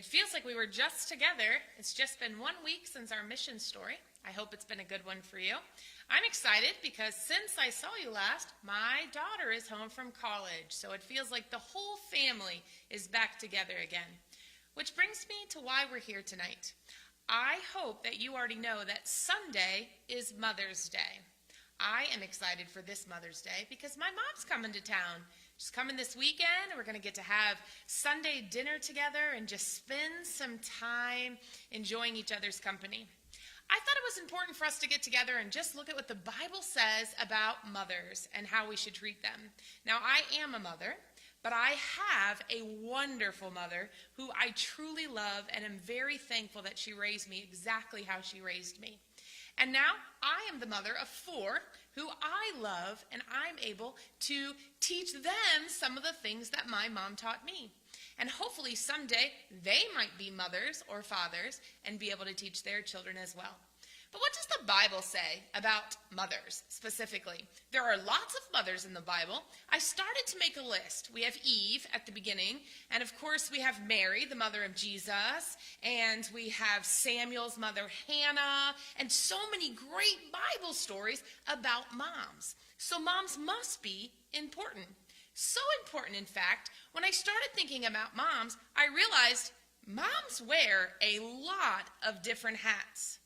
It feels like we were just together. It's just been 1 week since our mission story. I hope it's been a good one for you. I'm excited because since I saw you last, my daughter is home from college, so it feels like the whole family is back together again. Which brings me to why we're here tonight. I hope that you already know that Sunday is Mother's Day. I am excited for this Mother's Day because my mom's coming to town. She's coming this weekend. We're going to get to have Sunday dinner together and just spend some time enjoying each other's company. I thought it was important for us to get together and just look at what the Bible says about mothers and how we should treat them. Now, I am a mother, but I have a wonderful mother who I truly love and am very thankful that she raised me exactly how she raised me. And now I am the mother of 4 who I love, and I'm able to teach them some of the things that my mom taught me. And hopefully someday they might be mothers or fathers and be able to teach their children as well. But what does the Bible say about mothers specifically? There are lots of mothers in the Bible. I started to make a list. We have Eve at the beginning, and of course we have Mary, the mother of Jesus, and we have Samuel's mother Hannah, and so many great Bible stories about moms. So moms must be important. So important, in fact, when I started thinking about moms, I realized moms wear a lot of different hats.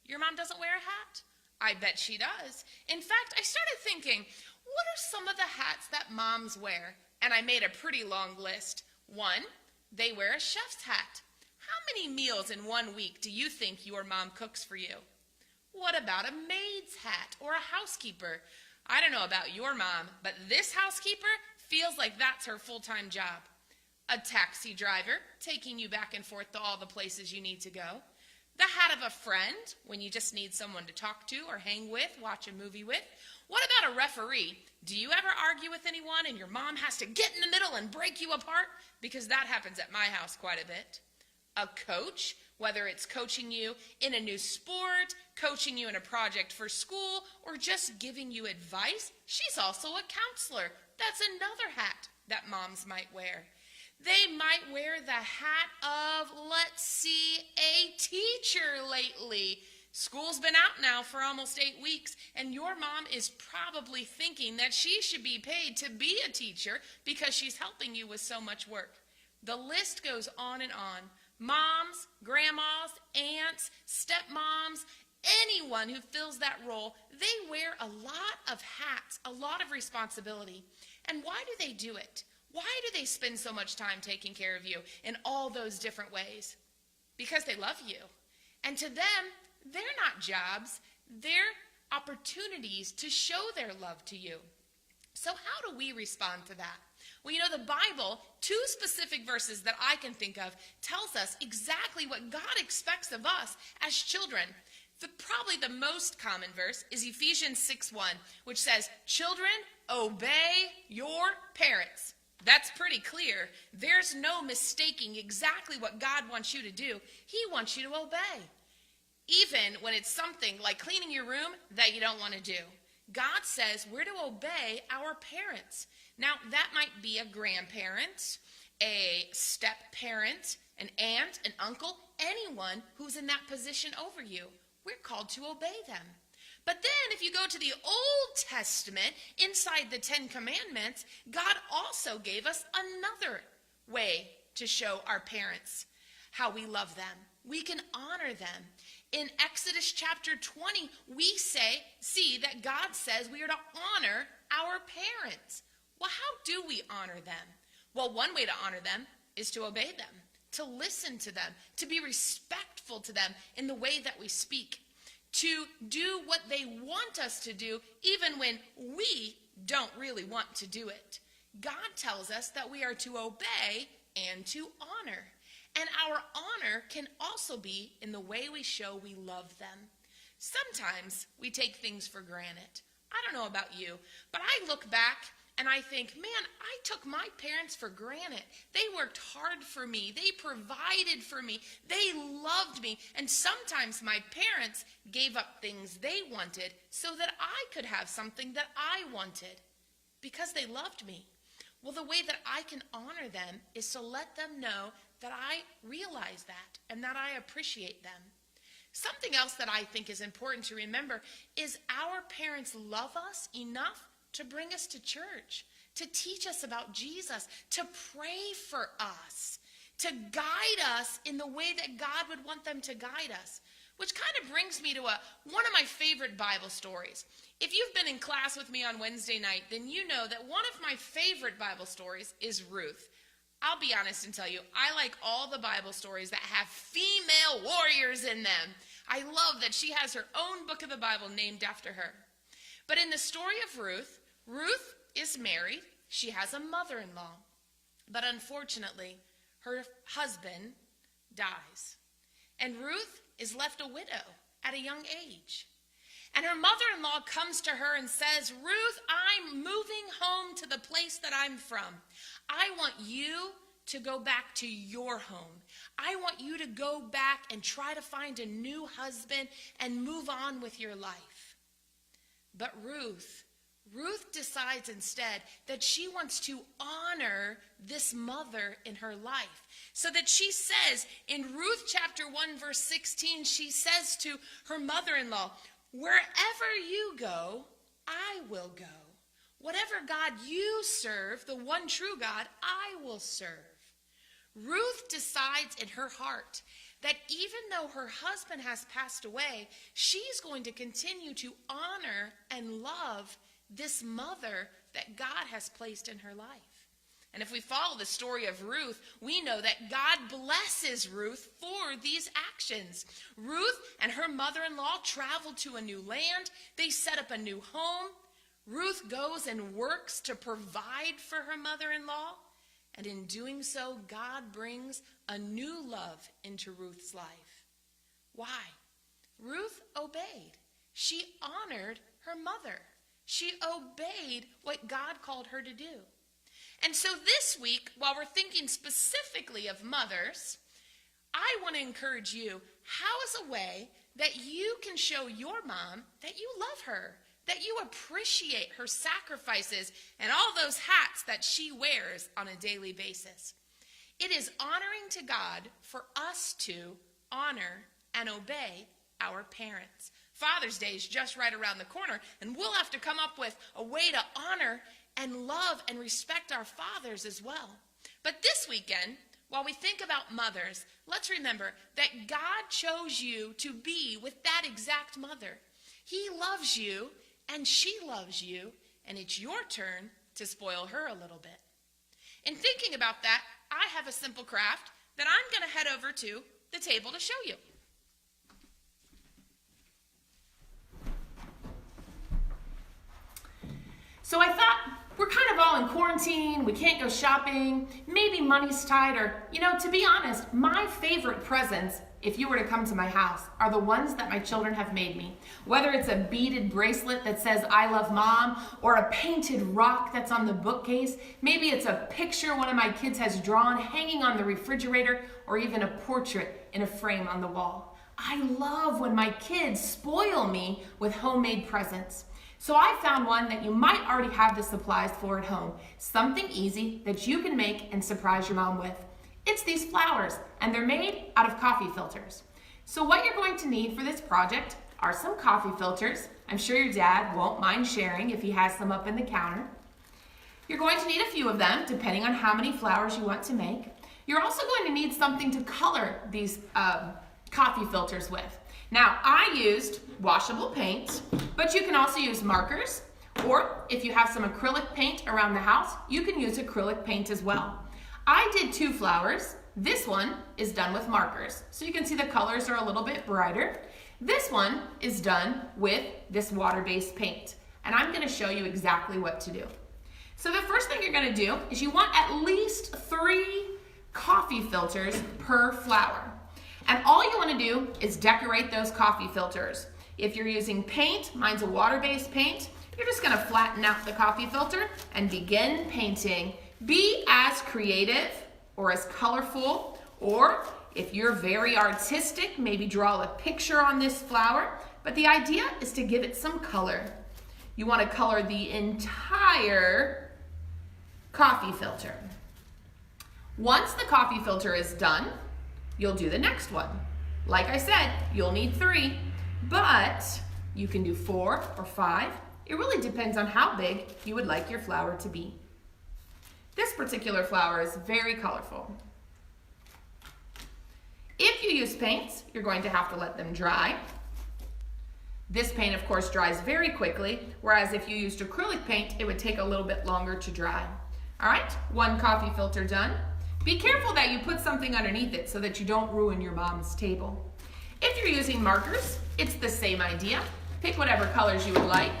Your mom doesn't wear a hat? I bet she does. In fact, I started thinking, what are some of the hats that moms wear? And I made a pretty long list. 1, they wear a chef's hat. How many meals in 1 week do you think your mom cooks for you? What about a maid's hat or a housekeeper? I don't know about your mom, but this housekeeper feels like that's her full-time job. A taxi driver, taking you back and forth to all the places you need to go. The hat of a friend, when you just need someone to talk to or hang with, watch a movie with. What about a referee? Do you ever argue with anyone and your mom has to get in the middle and break you apart? Because that happens at my house quite a bit. A coach, whether it's coaching you in a new sport, coaching you in a project for school, or just giving you advice, she's also a counselor. That's another hat that moms might wear. They might wear the hat of, a teacher lately. School's been out now for almost 8 weeks, and your mom is probably thinking that she should be paid to be a teacher because she's helping you with so much work. The list goes on and on. Moms, grandmas, aunts, stepmoms, anyone who fills that role, they wear a lot of hats, a lot of responsibility. And why do they do it? Why do they spend so much time taking care of you in all those different ways? Because they love you. And to them, they're not jobs. They're opportunities to show their love to you. So how do we respond to that? Well, you know, the Bible, 2 specific verses that I can think of, tells us exactly what God expects of us as children. Probably the most common verse is Ephesians 6:1, which says, "Children, obey your parents." That's pretty clear. There's no mistaking exactly what God wants you to do. He wants you to obey. Even when it's something like cleaning your room that you don't want to do. God says we're to obey our parents. Now, that might be a grandparent, a step-parent, an aunt, an uncle, anyone who's in that position over you. We're called to obey them. But then if you go to the Old Testament, inside the 10 Commandments, God also gave us another way to show our parents how we love them. We can honor them. In Exodus chapter 20, we see that God says we are to honor our parents. Well, how do we honor them? Well, one way to honor them is to obey them, to listen to them, to be respectful to them in the way that we speak, to do what they want us to do even when we don't really want to do it. God tells us that we are to obey and to honor. And our honor can also be in the way we show we love them. Sometimes we take things for granted. I don't know about you, but I look back and I think, man, I took my parents for granted. They worked hard for me. They provided for me. They loved me. And sometimes my parents gave up things they wanted so that I could have something that I wanted because they loved me. Well, the way that I can honor them is to let them know that I realize that and that I appreciate them. Something else that I think is important to remember is our parents love us enough to bring us to church, to teach us about Jesus, to pray for us, to guide us in the way that God would want them to guide us. Which kind of brings me to one of my favorite Bible stories. If you've been in class with me on Wednesday night, then you know that one of my favorite Bible stories is Ruth. I'll be honest and tell you, I like all the Bible stories that have female warriors in them. I love that she has her own book of the Bible named after her. But in the story of Ruth, Ruth is married. She has a mother-in-law. But unfortunately, her husband dies. And Ruth is left a widow at a young age. And her mother-in-law comes to her and says, Ruth, I'm moving home to the place that I'm from. I want you to go back to your home. I want you to go back and try to find a new husband and move on with your life. But Ruth decides instead that she wants to honor this mother in her life. So that she says in Ruth chapter 1 verse 16, she says to her mother-in-law, wherever you go, I will go. Whatever God you serve, the one true God, I will serve. Ruth decides in her heart that even though her husband has passed away, she's going to continue to honor and love this mother that God has placed in her life. And if we follow the story of Ruth, we know that God blesses Ruth for these actions. Ruth and her mother-in-law travel to a new land. They set up a new home. Ruth goes and works to provide for her mother-in-law. And in doing so, God brings a new love into Ruth's life. Why? Ruth obeyed. She honored her mother. She obeyed what God called her to do. And so this week, while we're thinking specifically of mothers, I want to encourage you, how is a way that you can show your mom that you love her, that you appreciate her sacrifices and all those hats that she wears on a daily basis? It is honoring to God for us to honor and obey our parents. Father's Day is just right around the corner, and we'll have to come up with a way to honor and love and respect our fathers as well. But this weekend, while we think about mothers, let's remember that God chose you to be with that exact mother. He loves you, and she loves you, and it's your turn to spoil her a little bit. In thinking about that, I have a simple craft that I'm going to head over to the table to show you. So I thought, we're kind of all in quarantine, we can't go shopping, maybe money's tight, or, to be honest, my favorite presents, if you were to come to my house, are the ones that my children have made me. Whether it's a beaded bracelet that says, I love mom, or a painted rock that's on the bookcase, maybe it's a picture one of my kids has drawn hanging on the refrigerator, or even a portrait in a frame on the wall. I love when my kids spoil me with homemade presents. So I found one that you might already have the supplies for at home. Something easy that you can make and surprise your mom with. It's these flowers, and they're made out of coffee filters. So what you're going to need for this project are some coffee filters. I'm sure your dad won't mind sharing if he has some up in the counter. You're going to need a few of them, depending on how many flowers you want to make. You're also going to need something to color these coffee filters with. Now, I used washable paint, but you can also use markers, or if you have some acrylic paint around the house, you can use acrylic paint as well. I did 2 flowers. This one is done with markers, so you can see the colors are a little bit brighter. This one is done with this water-based paint, and I'm going to show you exactly what to do. So the first thing you're going to do is you want at least 3 coffee filters per flower. And all you want to do is decorate those coffee filters. If you're using paint, mine's a water-based paint, you're just going to flatten out the coffee filter and begin painting. Be as creative or as colorful, or if you're very artistic, maybe draw a picture on this flower. But the idea is to give it some color. You want to color the entire coffee filter. Once the coffee filter is done, you'll do the next one. Like I said, you'll need 3, but you can do 4 or 5. It really depends on how big you would like your flower to be. This particular flower is very colorful. If you use paints, you're going to have to let them dry. This paint, of course, dries very quickly, whereas if you used acrylic paint, it would take a little bit longer to dry. All right, 1 coffee filter done. Be careful that you put something underneath it so that you don't ruin your mom's table. If you're using markers, it's the same idea. Pick whatever colors you would like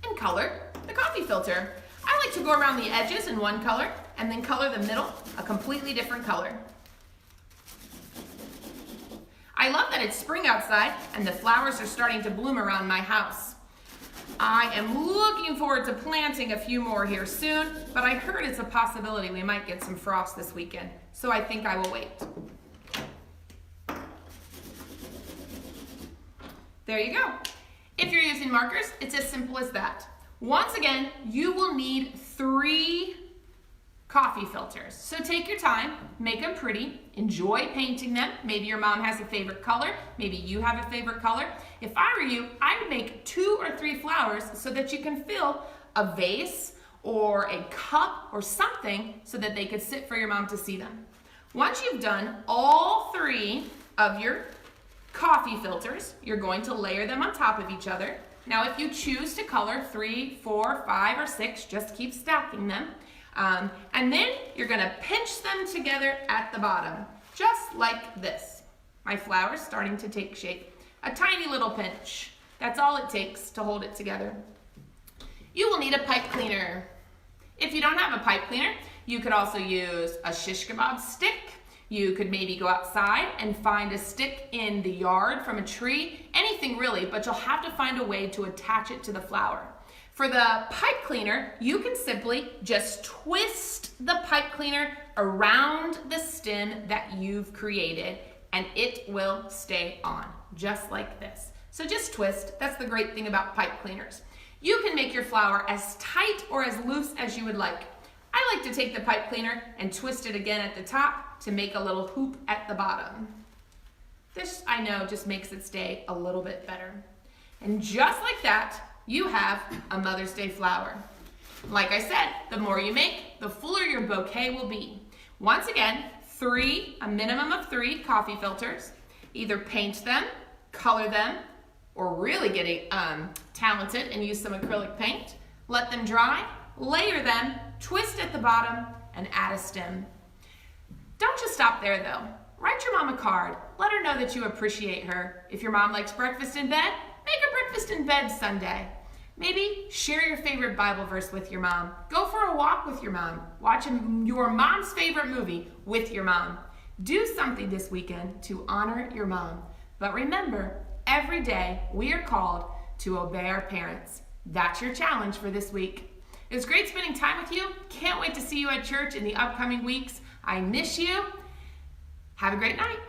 and color the coffee filter. I like to go around the edges in one color and then color the middle a completely different color. I love that it's spring outside and the flowers are starting to bloom around my house. I am looking forward to planting a few more here soon, but I heard it's a possibility we might get some frost this weekend, so I think I will wait. There you go. If you're using markers, it's as simple as that. Once again, you will need 3 coffee filters. So take your time, make them pretty, enjoy painting them. Maybe your mom has a favorite color, maybe you have a favorite color. If I were you, I would make 2 or 3 flowers so that you can fill a vase or a cup or something so that they could sit for your mom to see them. Once you've done all 3 of your coffee filters, you're going to layer them on top of each other. Now, if you choose to color 3, 4, 5, or 6, just keep stacking them. And then you're gonna pinch them together at the bottom, just like this. My flower's starting to take shape. A tiny little pinch. That's all it takes to hold it together. You will need a pipe cleaner. If you don't have a pipe cleaner, you could also use a shish kebab stick. You could maybe go outside and find a stick in the yard from a tree, anything really, but you'll have to find a way to attach it to the flower. For the pipe cleaner, you can simply just twist the pipe cleaner around the stem that you've created and it will stay on, just like this. So just twist. That's the great thing about pipe cleaners. You can make your flower as tight or as loose as you would like. I like to take the pipe cleaner and twist it again at the top to make a little hoop at the bottom. This, I know, just makes it stay a little bit better. And just like that, you have a Mother's Day flower. Like I said, the more you make, the fuller your bouquet will be. Once again, a minimum of 3 coffee filters. Either paint them, color them, or really get talented and use some acrylic paint. Let them dry, layer them, twist at the bottom, and add a stem. Don't just stop there though. Write your mom a card. Let her know that you appreciate her. If your mom likes breakfast in bed, make her breakfast in bed Sunday. Maybe share your favorite Bible verse with your mom. Go for a walk with your mom. Watch your mom's favorite movie with your mom. Do something this weekend to honor your mom. But remember, every day we are called to obey our parents. That's your challenge for this week. It was great spending time with you. Can't wait to see you at church in the upcoming weeks. I miss you. Have a great night.